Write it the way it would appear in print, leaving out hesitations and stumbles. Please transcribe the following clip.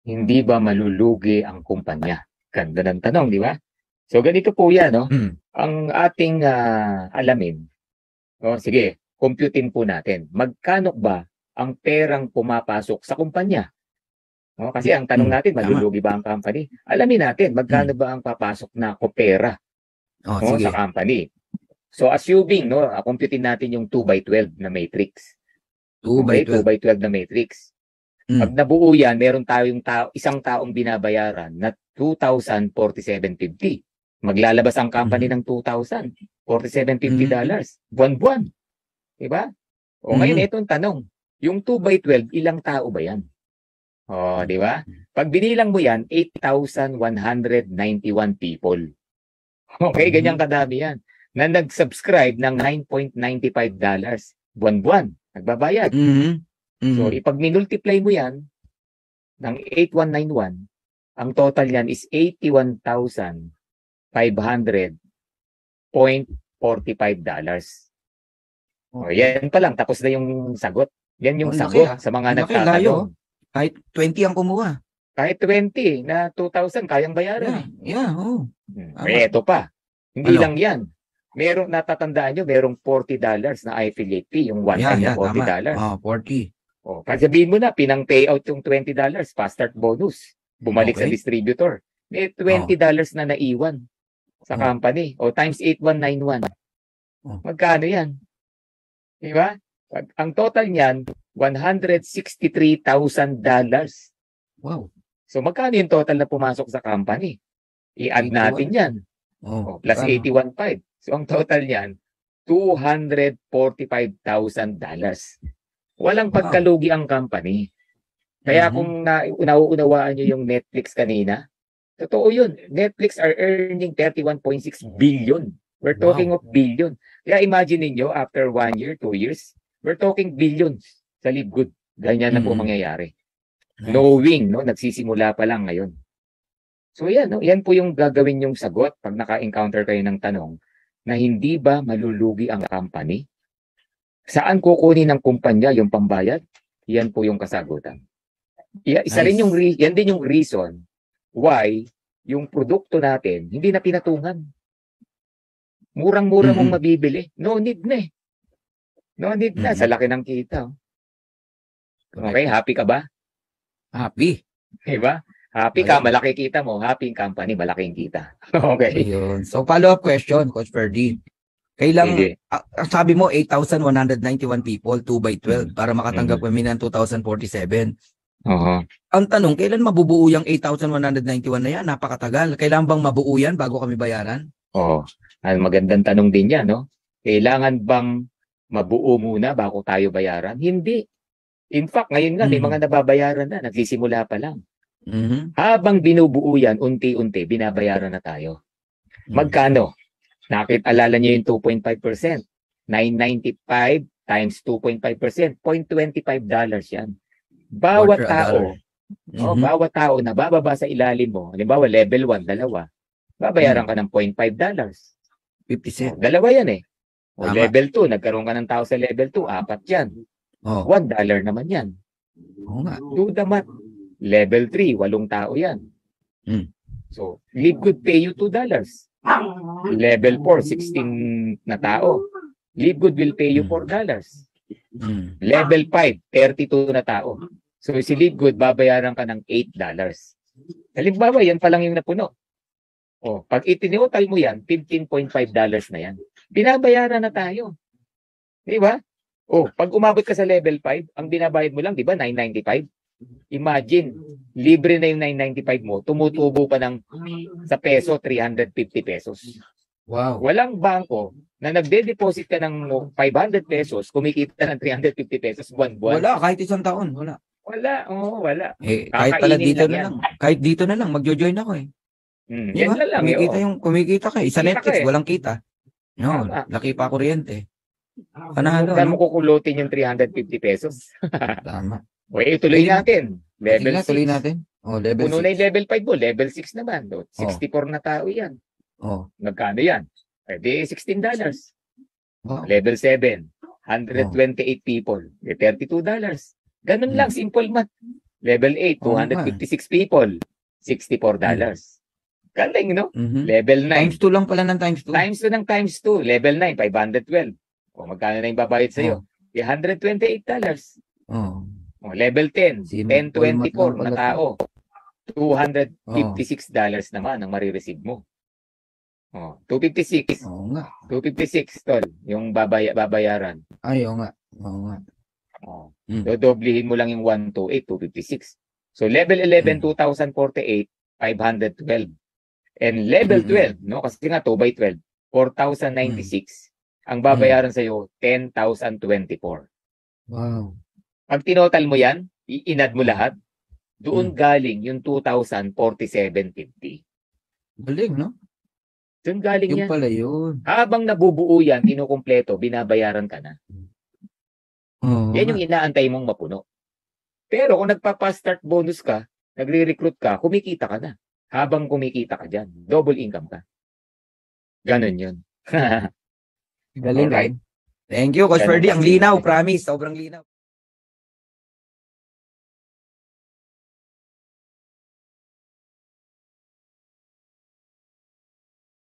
hindi ba malulugi ang kumpanya? Ganda ng tanong, di ba? So ganito po yan, no? Ang ating alamin, sige, computein po natin. Magkano ba ang perang pumapasok sa kumpanya? Kasi ang tanong natin, malulugi ba ang company? Alamin natin, magkano ba ang papasok na pera Sige. sa company? So assuming, computein natin yung 2x12 na matrix. 2x12. 2x12 na matrix. Pag nabuo yan, meron tayong isang taong binabayaran na 2,047.50. Maglalabas ang company ng $2,047.50 buwan-buwan. Diba? Ngayon, itong tanong, yung 2x12, ilang tao ba yan? Diba? Pag binilang mo yan, 8,191 people. Okay, ganyan kadami yan. Na nag-subscribe ng $9.95 buwan-buwan. Nagbabayad. So, ipag minultiply mo yan ng 8,191, ang total yan is 81,500.45. Yan pa lang, tapos na yung sagot. Yan yung sagot sa mga nagtatanong. Kahit 20 ang kumuha. Kahit 20 na 2,000, kayang bayaran. Ito pa. Hindi lang yan. Merong natatandaan nyo, merong $40 na affiliate fee, yung one time na $40. 40. Kasi sabihin mo na, pinang-payout yung $20, fast start bonus. Bumalik sa distributor. May $20 na naiwan sa company. Times 8,191. Magkano yan? Diba? Ang total niyan, $163,000. Wow. So magkano yung total na pumasok sa company? I-add natin yan. Plus 81,500. So ang total niyan, $245,000. Walang pagkalugi ang company. Kaya kung nauunawaan nyo yung Netflix kanina, totoo yun. Netflix are earning 31.6 billion. We're talking of billion. Kaya imagine niyo after 1 year, 2 years, we're talking billions sa LiveGood. Ganyan na po mangyayari. Knowing, nagsisimula pa lang ngayon. So yan, yan po yung gagawin yung sagot pag naka-encounter kayo ng tanong na hindi ba malulugi ang company? Saan kukunin ng kumpanya yung pambayad? Yan po yung kasagutan. Isa rin yan din yung reason why yung produkto natin hindi na pinatungan. Murang-mura mong mabibili. No need na eh. No need na. Sa laki ng kita. Okay, happy ka ba? Happy. Diba? Happy ka, malaki kita mo. Happy yung company, malaking kita. Okay. Ayun. So follow-up question, Coach Ferdy. Kailang, sabi mo, 8,191 people, 2x12, para makatanggap kami ng 2,047. Ang tanong, kailan mabubuo yung 8,191 na yan? Napakatagal. Kailan bang mabuo yan bago kami bayaran? Magandang tanong din yan, no? Kailangan bang mabuo muna bago tayo bayaran? Hindi. In fact, ngayon nga, may mga nababayaran na, nagsisimula pa lang. Habang binubuo yan, unti-unti, binabayaran na tayo. Magkano? Alala niyo yung 2.5%. 995 times 2.5%. $0.25 yan. Bawat tao, bawat tao na bababa sa ilalim mo, halimbawa level 1, dalawa, babayaran ka ng $0.5. 50 cents. Dalawa yan eh. Level 2, nagkaroon ka ng tao sa level 2, apat yan. $1 naman yan. Do the math. Level 3, 8 tao yan. So, LiveGood pay you $2. Level 4, 16 na tao. LiveGood will pay you $4. Level 5, 32 na tao. So si LiveGood, babayaran ka ng $8. Halimbawa, yan pa lang yung napuno. Pag itinotal mo yan, $15.5 na yan. Binabayaran na tayo. Di ba? Pag umabot ka sa level 5, ang binabayad mo lang, di ba, $995? Imagine, libre na yung $995 mo, tumutubo pa sa peso, $350. Wow. Walang bangko na nagde-deposit ka ng $500, kumikita ng $350 buwan-buwan. Wala, kahit isang taon, wala. Wala, wala. Kahit pala dito na lang. Kahit dito na lang, magjo-join ako eh. Yan na lang. Kumikita ka eh. Sa Netflix, walang kita. No, laki pa kuryente. Panalo. Saan mo kukulutin yung $350? Tama. Tuloy natin. Level 6. Tuloy natin. Level 6. Puno na yung level 5 mo. Level 6 naman. 64 na tao yan. Magkano yan? Pwede $16. Level 7. 128 people. $32. Ganun lang. Simple math. Level 8, Oo nga. 256 people, $64. Galing, no? Level 9. Times 2 lang pala ng times 2. Times 2 ng times 2. Level 9, 512. O magkano na yung babayad sa'yo? $128. Oh. Level 10, Simple 1024 math lang na pala tao. $256 naman ang marireceive mo. 256. Oo nga. 256, tol, yung babayaran. Ay, oo nga. Oo nga. Dodoblihin mo lang yung 128, 256. So level 11, 2048, 512. And level 12, no? Kasi nga 2 by 12, 4,096. Ang babayaran sa'yo, 10,024. Wow. Pag tinotal mo yan, i-inad mo lahat, doon galing yung 2,047.50. Galing, no? Doon galing Yung yan. pala yun. Habang nabubuo yan, kinukumpleto, binabayaran ka na. Yan yung inaantay mong mapuno. Pero kung nagpapa-start bonus ka, nagre-recruit ka, kumikita ka na. Habang kumikita ka dyan, double income ka. Ganon yun. Galing, Alright. Thank you, Coach Ganun Ferdy. Ang kasi. linaw, promise. Sobrang linaw.